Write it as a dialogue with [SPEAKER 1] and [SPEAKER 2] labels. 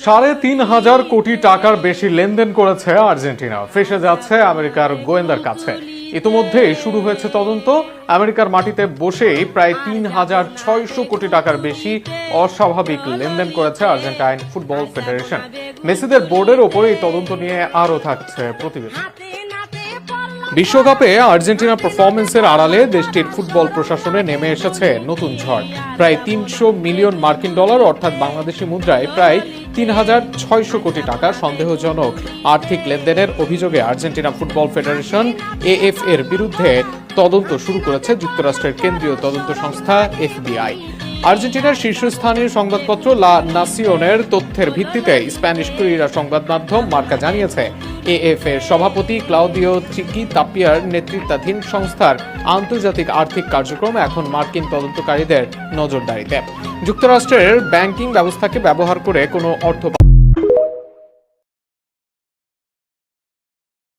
[SPEAKER 1] ৩,৫০০ কোটি টাকার বেশি লেনদেন করেছে আর্জেন্টিনা, ফেঁসে যাচ্ছে আমেরিকার গোয়েন্দার কাছে। ইতিমধ্যেই শুরু হয়েছে তদন্ত। আমেরিকার মাটিতে বসেই প্রায় ৩,৬০০ কোটি টাকার বেশি অস্বাভাবিক লেনদেন করেছে আর্জেন্টাইন ফুটবল ফেডারেশন। মেসিদের বোর্ডের ওপর এই তদন্ত নিয়ে আরও থাকছে প্রতিবেদন। বিশ্বকাপে আর্জেন্টিনার পারফরমেন্সের আড়ালে দেশটির ফুটবল প্রশাসনে নেমে এসেছে নতুন ঝড়। প্রায় ৩০০ মিলিয়ন মার্কিন ডলার অর্থাৎ বাংলাদেশি মুদ্রায় প্রায় ৩,৬০০ কোটি টাকা সন্দেহজনক আর্থিক লেনদেনের অভিযোগে আর্জেন্টিনা ফুটবল ফেডারেশন এএফ এর বিরুদ্ধে তদন্ত শুরু করেছে যুক্তরাষ্ট্রের কেন্দ্রীয় তদন্ত সংস্থা এফবিআই। আর্জেন্টিনার শীর্ষস্থানীয় সংবাদপত্র লা নাসিওনের তথ্যের ভিত্তিতে স্প্যানিশ ক্রীড়া সংবাদ মাধ্যম মার্কা জানিয়েছে, এএফ এর সভাপতি ক্লাউদিও চিকি তাপিয়ার নেতৃত্বাধীন সংস্থার আন্তর্জাতিক আর্থিক কার্যক্রম এখন মার্কিন তদন্তকারীদের নজরদারিতে। যুক্তরাষ্ট্রের ব্যাংকিং ব্যবস্থাকে ব্যবহার করে কোনো অর্থ